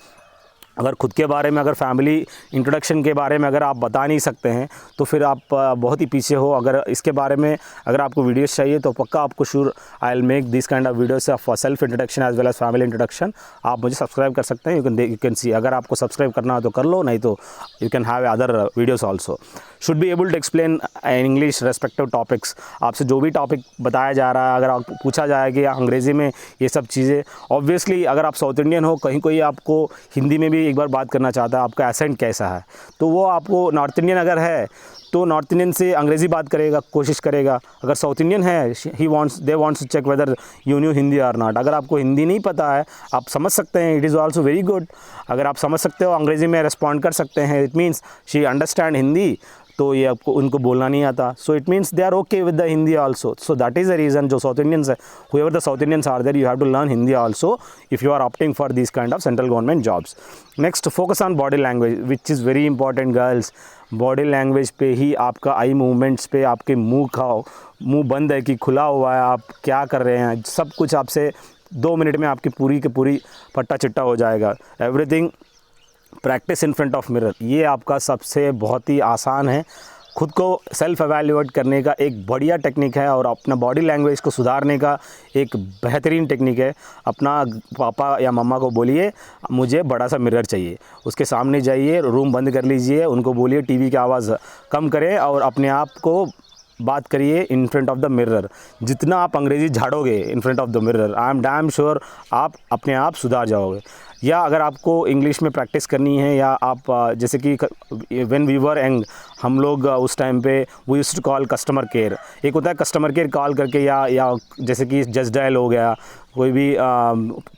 अगर खुद के बारे में, अगर फैमिली इंट्रोडक्शन के बारे में अगर आप बता नहीं सकते हैं तो फिर आप बहुत ही पीछे हो। अगर इसके बारे में अगर आपको वीडियोस चाहिए तो पक्का आपको sure I will make this kind of videos for self introduction as well as family introduction. आप मुझे सब्सक्राइब कर सकते हैं, यू कैन सी। अगर आपको सब्सक्राइब करना हो तो कर लो, नहीं तो you can have other videos also. Should be able to explain in English respective topics. आपसे जो भी टॉपिक बताया जा रहा है, अगर आप पूछा जाए कि अंग्रेज़ी में ये सब चीज़ें, ऑब्वियसली अगर आप साउथ इंडियन हो, कहीं कोई आपको हिंदी में भी एक बार बात करना चाहता है, आपका एसेंट कैसा है, तो वो आपको नॉर्थ इंडियन अगर है तो नॉर्थ इंडियन से अंग्रेज़ी बात करेगा, कोशिश करेगा। अगर साउथ इंडियन है, they wants to check whether you knew Hindi और नॉट। अगर आपको हिंदी नहीं पता है, आप समझ सकते हैं, it is also very good. अगर आप समझ सकते हो, अंग्रेज़ी में रिस्पॉन्ड कर सकते हैं, it means she understand Hindi, तो ये आपको उनको बोलना नहीं आता. So it means they are okay with the Hindi also. So that is the reason जो साउथ इंडियंस है, whoever the South Indians are there, you have to learn Hindi also if you are opting for these kind of central government jobs. Next, focus on body language, which is very important girls. Body language पे ही आपका eye movements पे, आपके मुंह बंद है कि खुला हुआ है, आप क्या कर रहे हैं, सब कुछ आपसे 2 मिनट में आपकी पूरी की पूरी पट्टा चिट्टा हो जाएगा. Everything practice in front of mirror, ये आपका सबसे बहुत ही आसान है. खुद को सेल्फ एवेल्यूएट करने का एक बढ़िया टेक्निक है और अपना बॉडी लैंग्वेज को सुधारने का एक बेहतरीन टेक्निक है. अपना पापा या मम्मा को बोलिए मुझे बड़ा सा मिरर चाहिए, उसके सामने जाइए, रूम बंद कर लीजिए, उनको बोलिए टीवी की आवाज़ कम करें और अपने आप को बात करिए in front of the mirror. जितना आप अंग्रेज़ी झाड़ोगे in front of the mirror, I am damn sure आप अपने आप सुधार जाओगे. या अगर आपको इंग्लिश में प्रैक्टिस करनी है, या आप जैसे कि व्हेन वी वर यंग, हम लोग उस टाइम पे we used to call customer care. एक होता है कस्टमर केयर कॉल करके, या जैसे कि जस्ट डायल हो गया, कोई भी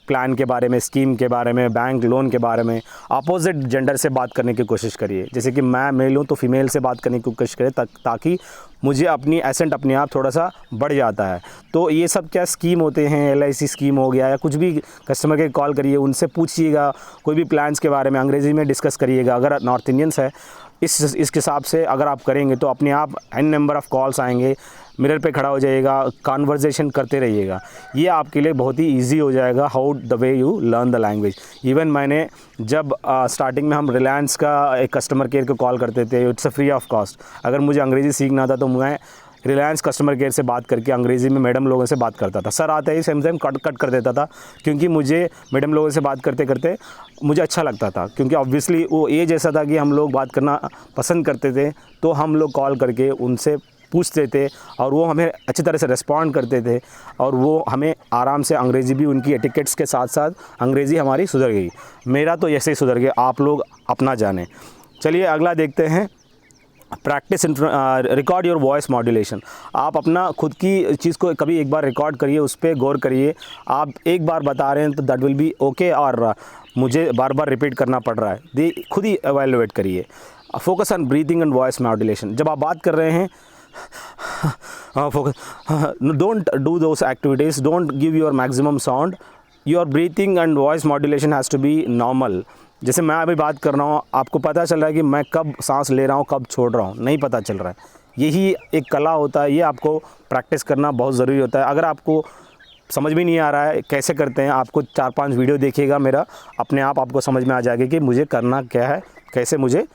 प्लान के बारे में, स्कीम के बारे में, बैंक लोन के बारे में, अपोजिट जेंडर से बात करने की कोशिश करिए. जैसे कि मैं मेल हूँ तो फीमेल से बात करने की कोशिश करें ताकि मुझे अपनी एसेंट अपने आप थोड़ा सा बढ़ जाता है. तो ये सब क्या स्कीम होते हैं, LIC स्कीम हो गया, या कुछ भी कस्टमर केयर कॉल करिए, उनसे पूछिएगा, कोई भी प्लान्स के बारे में अंग्रेज़ी में डिस्कस करिएगा. अगर नॉर्थ इंडियंस है, इस हिसाब से अगर आप करेंगे तो अपने आप n नंबर ऑफ़ कॉल्स आएंगे, मिरर पे खड़ा हो जाइएगा, कॉन्वर्जेशन करते रहिएगा. ये आपके लिए बहुत ही इजी हो जाएगा. How the way you learn the language. Even मैंने जब स्टार्टिंग में हम रिलायंस का एक कस्टमर केयर को कॉल करते थे, it's a free of cost. अगर मुझे अंग्रेज़ी सीखना था तो मैं रिलायंस कस्टमर केयर से बात करके अंग्रेज़ी में मैडम लोगों से बात करता था. सर आते ही सेम कट कर देता था, क्योंकि मुझे मैडम लोगों से बात करते करते मुझे अच्छा लगता था, क्योंकि ऑब्वियसली वो एज ऐसा था कि हम लोग बात करना पसंद करते थे. तो हम लोग कॉल करके उनसे पूछते थे और वो हमें अच्छी तरह से रिस्पॉन्ड करते थे, और वो हमें आराम से अंग्रेज़ी भी, उनकी एटिकेट्स के साथ साथ अंग्रेज़ी हमारी सुधर गई. मेरा तो ऐसे ही सुधर गया, आप लोग अपना जाने. चलिए अगला देखते हैं. Practice record your voice modulation. आप अपना खुद की चीज़ को कभी एक बार रिकॉर्ड करिए, उस पर गौर करिए. आप एक बार बता रहे हैं तो दैट विल बी ओके, और मुझे बार बार रिपीट करना पड़ रहा है, खुद ही एवेल्युएट करिए. Focus on breathing and voice modulation. जब आप बात कर रहे हैं, don't do those activities, don't give your maximum sound. Your breathing and voice modulation has to be normal. जैसे मैं अभी बात कर रहा हूँ, आपको पता चल रहा है कि मैं कब सांस ले रहा हूँ, कब छोड़ रहा हूँ, नहीं पता चल रहा है. यही एक कला होता है, ये आपको प्रैक्टिस करना बहुत ज़रूरी होता है. अगर आपको समझ में नहीं आ रहा है कैसे करते हैं, आपको 4-5 वीडियो देखिएगा मेरा, अपने आप आपको समझ में आ जाएगा कि मुझे करना क्या है, कैसे मुझे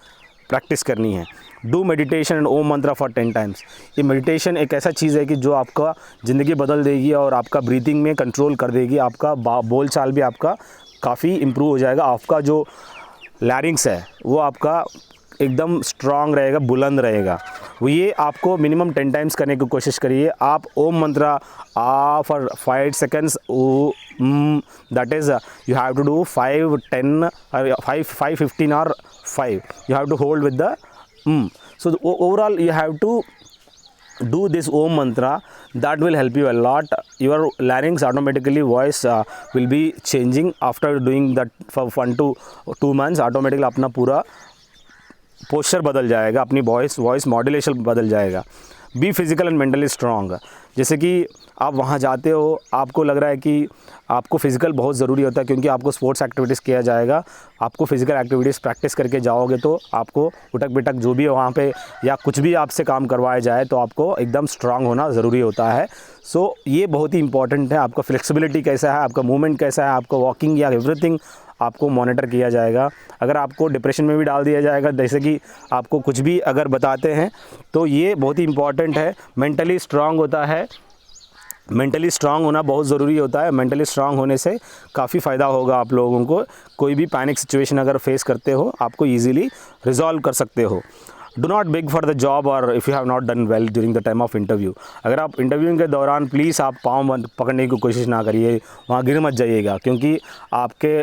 प्रैक्टिस करनी है. Do meditation and Om Mantra for 10 times. ये मेडिटेशन एक ऐसा चीज़ है कि जो आपका ज़िंदगी बदल देगी और आपका ब्रीथिंग में कंट्रोल कर देगी. आपका बोल चाल भी आपका काफ़ी इम्प्रूव हो जाएगा. आपका जो लैरिंग्स है वो आपका एकदम स्ट्रांग रहेगा, बुलंद रहेगा. वो ये आपको मिनिमम 10 टाइम्स करने की कोशिश करिए. आप ओम मंत्रा for 5 seconds, that is you have to do 5, 10, 5, 15 और 5. You have to hold with the So overall you have to do this Om mantra. That will help you a lot. Your larynx automatically voice will be changing after doing that for 1 to 2 months. Automatically अपना पूरा posture बदल जाएगा, अपनी voice modulation बदल जाएगा. Be physical and mentally strong. जैसे कि आप वहाँ जाते हो, आपको लग रहा है कि आपको फ़िज़िकल बहुत ज़रूरी होता है, क्योंकि आपको स्पोर्ट्स एक्टिविटीज़ किया जाएगा. आपको फ़िज़िकल एक्टिविटीज़ प्रैक्टिस करके जाओगे तो आपको उठक बिठक जो भी वहाँ पे, या कुछ भी आपसे काम करवाया जाए, तो आपको एकदम स्ट्रांग होना ज़रूरी होता है. सो ये बहुत ही इंपॉर्टेंट है. आपका फ्लेक्सिबिलिटी कैसा है, आपका मूवमेंट कैसा है, आपका वॉकिंग या एवरीथिंग आपको मॉनिटर किया जाएगा. अगर आपको डिप्रेशन में भी डाल दिया जाएगा, जैसे कि आपको कुछ भी अगर बताते हैं, तो ये बहुत ही इंपॉर्टेंट है. मेंटली स्ट्रांग होता है, मेंटली स्ट्रांग होना बहुत ज़रूरी होता है. मेंटली स्ट्रांग होने से काफ़ी फ़ायदा होगा आप लोगों को. कोई भी पैनिक सिचुएशन अगर फेस करते हो, आपको ईज़िली रिजॉल्व कर सकते हो. Do not beg for the job और if you have not done well during the time of interview. अगर आप इंटरव्यूइंग के दौरान प्लीज़ आप पाँव पकड़ने की कोशिश ना करिए, वहाँ गिर मत जाइएगा, क्योंकि आपके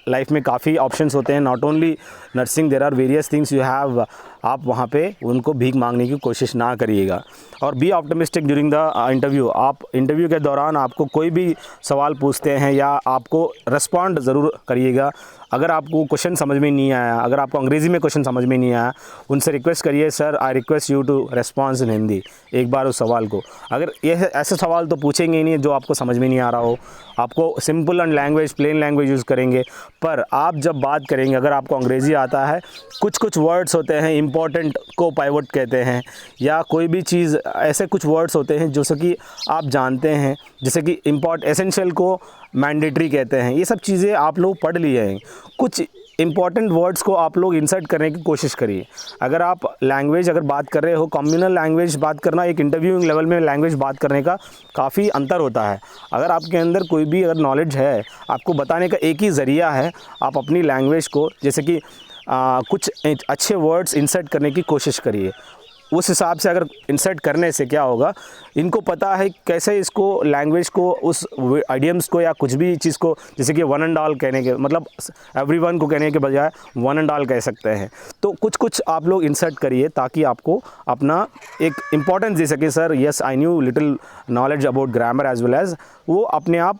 लाइफ में काफ़ी ऑप्शंस होते हैं. Not only nursing, there are various things you have, आप वहाँ पे उनको भीख मांगने की कोशिश ना करिएगा। और be optimistic during the interview. आप इंटरव्यू के दौरान आपको कोई भी सवाल पूछते हैं या आपको रिस्पॉन्ड ज़रूर करिएगा। अगर आपको क्वेश्चन समझ में नहीं आया, अगर आपको अंग्रेज़ी में क्वेश्चन समझ में नहीं आया, उनसे रिक्वेस्ट करिए, sir I request you to response in Hindi, एक बार उस सवाल को। अगर ये ऐसे सवाल तो पूछेंगे ही नहीं जो आपको समझ में नहीं आ रहा हो, आपको simple and language, plain language use करेंगे। पर आप जब बात करेंगे, अगर आपको अंग्रेज़ी आता है, कुछ वर्ड्स होते हैं इंपॉर्टेंट को पाइवट कहते हैं, या कोई भी चीज़ ऐसे कुछ वर्ड्स होते हैं जैसे कि आप जानते हैं, जैसे कि एसेंशियल को मैंडेटरी कहते हैं। ये सब चीज़ें आप लोग पढ़ लिए हैं। कुछ इंपॉर्टेंट वर्ड्स को आप लोग इंसर्ट करने की कोशिश करिए। अगर आप लैंग्वेज अगर बात कर रहे हो, कम्युनल लैंग्वेज बात करना, एक इंटरव्यूइंग लेवल में लैंग्वेज बात करने का काफ़ी अंतर होता है। अगर आपके अंदर कोई भी अगर नॉलेज है, आपको बताने का एक ही ज़रिया है, आप अपनी लैंग्वेज को जैसे कि कुछ अच्छे वर्ड्स इंसर्ट करने की कोशिश करिए। उस हिसाब से अगर इंसर्ट करने से क्या होगा, इनको पता है कैसे इसको लैंग्वेज को, उस आइडियम्स को या कुछ भी चीज़ को, जैसे कि वन एंड ऑल कहने के मतलब एवरीवन को कहने के बजाय वन एंड ऑल कह सकते हैं। तो कुछ आप लोग इंसर्ट करिए ताकि आपको अपना एक इम्पॉर्टेंस दे सके। Sir yes I knew little knowledge about grammar as well as, वो अपने आप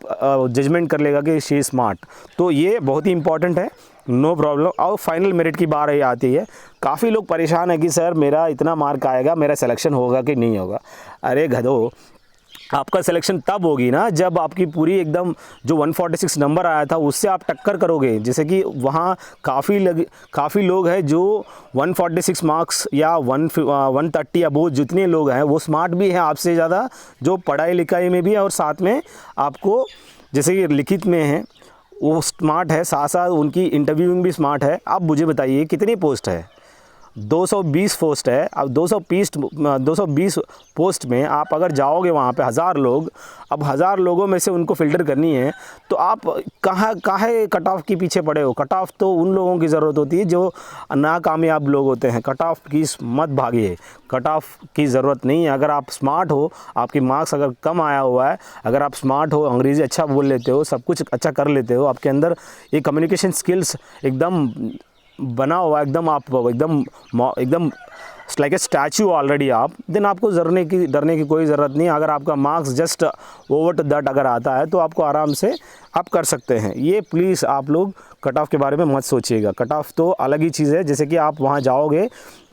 जजमेंट कर लेगा कि शी इज़ स्मार्ट। तो ये बहुत ही इंपॉर्टेंट है, नो प्रॉब्लम। और फाइनल मेरिट की बात आती है, काफ़ी लोग परेशान है कि सर मेरा इतना मार्क आएगा, मेरा सिलेक्शन होगा कि नहीं होगा। अरे गधो, आपका सिलेक्शन तब होगी ना जब आपकी पूरी एकदम जो 146 नंबर आया था उससे आप टक्कर करोगे। जैसे कि वहाँ काफ़ी लोग हैं जो 146 मार्क्स या 130 अबोव जितने लोग हैं वो स्मार्ट भी हैं आपसे ज़्यादा, जो पढ़ाई लिखाई में भी है और साथ में आपको जैसे कि लिखित में है वो स्मार्ट है, साथ साथ उनकी इंटरव्यूइंग भी स्मार्ट है। आप मुझे बताइए कितनी पोस्ट है? 220 पोस्ट है। अब 220 पोस्ट में आप अगर जाओगे वहाँ पे 1000 लोग, अब 1000 लोगों में से उनको फ़िल्टर करनी है, तो आप काहे कट ऑफ के पीछे पड़े हो? कट ऑफ तो उन लोगों की ज़रूरत होती है जो नाकामयाब लोग होते हैं। कट ऑफ की मत भागिए, कट ऑफ की ज़रूरत नहीं है। अगर आप स्मार्ट हो, आपके मार्क्स अगर कम आया हुआ है, अगर आप स्मार्ट हो, अंग्रेज़ी अच्छा बोल लेते हो, सब कुछ अच्छा कर लेते हो, आपके अंदर ये कम्युनिकेशन स्किल्स एकदम बना हुआ, एकदम आप एकदम लाइक ए स्टैचू ऑलरेडी आप, देन आपको डरने की कोई ज़रूरत नहीं। अगर आपका marks just over to that अगर आता है तो आपको आराम से आप कर सकते हैं। ये प्लीज़ आप लोग कट ऑफ के बारे में मत सोचिएगा। कट ऑफ तो अलग ही चीज़ है। जैसे कि आप वहाँ जाओगे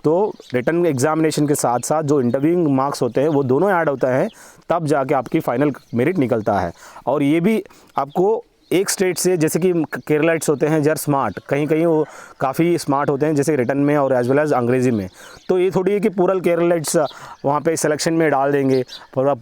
तो रिटन एग्जामिनेशन के साथ साथ जो इंटरव्यूइंग मार्क्स होते हैं वो दोनों ऐड होता है, तब जाके आपकी फ़ाइनल मेरिट निकलता है। और ये भी आपको एक स्टेट से, जैसे कि केरलाइट्स होते हैं जर स्मार्ट, कहीं वो काफ़ी स्मार्ट होते हैं जैसे रिटन में और एज वेल एज अंग्रेज़ी में। तो ये थोड़ी है कि पूरा केरलाइट्स वहाँ पे सिलेक्शन में डाल देंगे, पूरा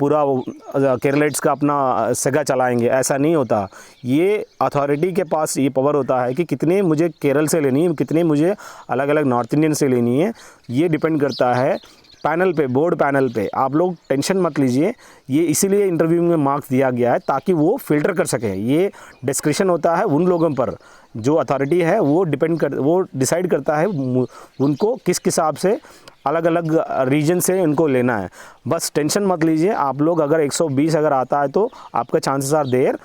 केरलाइट्स का अपना सगा चलाएंगे, ऐसा नहीं होता। ये अथॉरिटी के पास ये पावर होता है कि कितने मुझे केरल से लेनी है, कितने मुझे अलग अलग नॉर्थ इंडियन से लेनी है। ये डिपेंड करता है पैनल पे, बोर्ड पैनल पे। आप लोग टेंशन मत लीजिए, ये इसीलिए इंटरव्यू में मार्क्स दिया गया है ताकि वो फ़िल्टर कर सकें। ये डिस्क्रिप्शन होता है उन लोगों पर, जो अथॉरिटी है वो डिसाइड करता है उनको किस हिसाब से अलग अलग रीजन से उनको लेना है। बस टेंशन मत लीजिए आप लोग। अगर 120 अगर आता है तो आपका चांसेस आर देयर,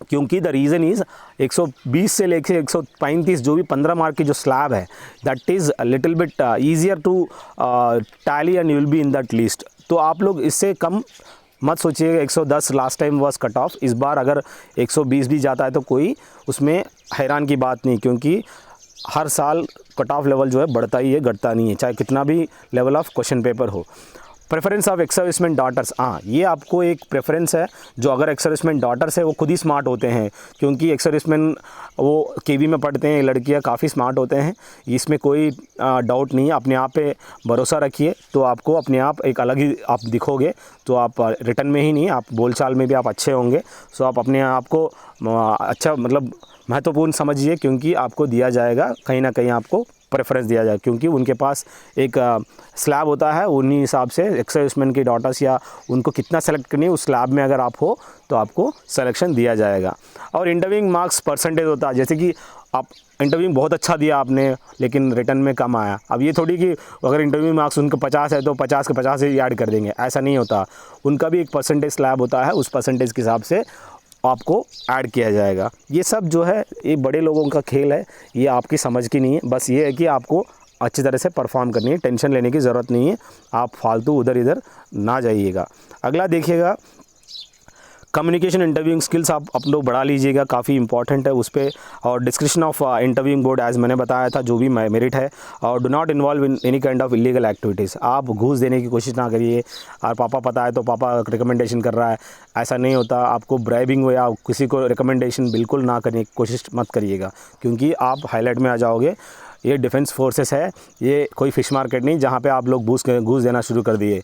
क्योंकि द रीज़न इज़ 120 से लेके 135 जो भी 15 मार्क की जो स्लैब है, that is little bit easier to tally and you will be in that list. तो आप लोग इससे कम मत सोचिएगा। 110 last time was cut off, इस बार अगर 120 भी जाता है तो कोई उसमें हैरान की बात नहीं, क्योंकि हर साल कट ऑफ लेवल जो है बढ़ता ही है, घटता नहीं है, चाहे कितना भी लेवल ऑफ क्वेश्चन पेपर हो। Preference of ex serviceman daughters, हाँ ये आपको एक प्रेफरेंस है। जो अगर एक्स सर्विसमैन डॉटर्स है वो खुद ही स्मार्ट होते हैं, क्योंकि एक्स सर्विसमैन वो केवी में पढ़ते हैं, लड़कियां काफ़ी स्मार्ट होते हैं, इसमें कोई डाउट नहीं है। अपने आप पे भरोसा रखिए तो आपको अपने आप एक अलग ही आप दिखोगे। तो आप रिटर्न में ही नहीं, आप बोलचाल में भी आप अच्छे होंगे। सो आप अपने आप को अच्छा मतलब महत्वपूर्ण समझिए, क्योंकि आपको दिया जाएगा कहीं ना कहीं, आपको प्रेफरेंस दिया जाए, क्योंकि उनके पास एक स्लैब होता है। उन्हीं हिसाब से एक्स सर्विसमैन की डॉटर्स या उनको कितना सेलेक्ट करनी है उस स्लैब में अगर आप हो तो आपको सिलेक्शन दिया जाएगा। और इंटरव्यूइंग मार्क्स परसेंटेज होता है, जैसे कि आप इंटरव्यू बहुत अच्छा दिया आपने लेकिन रिटर्न में कम आया। अब ये थोड़ी कि अगर इंटरव्यू मार्क्स उनको 50 है तो 50 के 50 ही ऐड कर देंगे, ऐसा नहीं होता। उनका भी एक परसेंटेज स्लैब होता है, उस परसेंटेज के हिसाब से आपको ऐड किया जाएगा। ये सब जो है ये बड़े लोगों का खेल है, ये आपकी समझ की नहीं है। बस ये है कि आपको अच्छी तरह से परफॉर्म करनी है, टेंशन लेने की ज़रूरत नहीं है, आप फालतू उधर इधर ना जाइएगा। अगला देखिएगा, कम्युनिकेशन इंटरव्यूइंग स्किल्स आप लोग बढ़ा लीजिएगा, काफ़ी इंपॉर्टेंट है उस पर। और description of interviewing board as मैंने बताया था, जो भी मेरिट है। और do not involve in any kind of illegal activities, आप घूस देने की कोशिश ना करिए। और पापा पता है तो पापा रिकमेंडेशन कर रहा है, ऐसा नहीं होता। आपको ब्राइबिंग या किसी को रिकमेंडेशन बिल्कुल ना करने की कोशिश मत करिएगा, क्योंकि आप हाईलाइट में आ जाओगे। ये डिफेंस फोर्सेस है, ये कोई फिश मार्केट नहीं जहाँ पे आप लोग घूस देना शुरू कर दिए।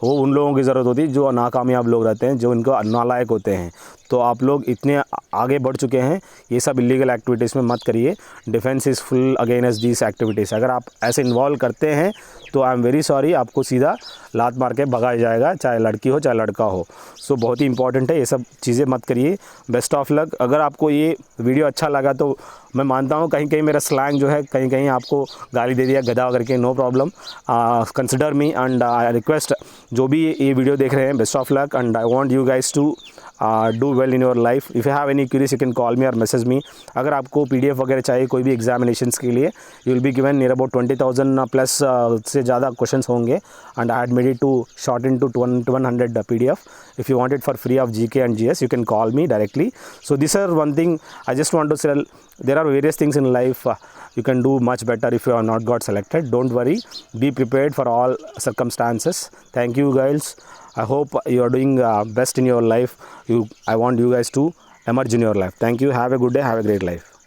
वो उन लोगों की ज़रूरत होती है जो नाकामयाब लोग रहते हैं, जो इनको नालायक होते हैं। तो आप लोग इतने आगे बढ़ चुके हैं, ये सब इलीगल एक्टिविटीज़ में मत करिए। Defence is full against these activities. अगर आप ऐसे इन्वॉल्व करते हैं तो आई एम वेरी सॉरी, आपको सीधा लात मार के भगाया जाएगा, चाहे लड़की हो चाहे लड़का हो। सो बहुत ही इंपॉर्टेंट है, ये सब चीज़ें मत करिए। Best of luck. अगर आपको ये वीडियो अच्छा लगा तो मैं मानता हूँ कहीं कहीं मेरा स्लैंग जो है कहीं कहीं आपको गाली दे दिया गधा करके, no problem, consider me and I request जो भी ये वीडियो देख रहे हैं, best of luck and I want you guys to do well in your life. If you have any queries you can call me और message मी। अगर आपको PDF वगैरह चाहिए कोई भी एग्जामिनेशंस के लिए, you will be given near about 20,000 plus से ज़्यादा क्वेश्चंस होंगे and I had made it to short in to 100 PDF. If you want it for free of GK and GS, you can call me directly. So these are one thing I just want to say, there are various things in life you can do much better if you are not got selected. Don't worry, be prepared for all circumstances. Thank you guys. I hope you are doing best in your life. I want you guys to emerge in your life. Thank you. Have a good day. Have a great life.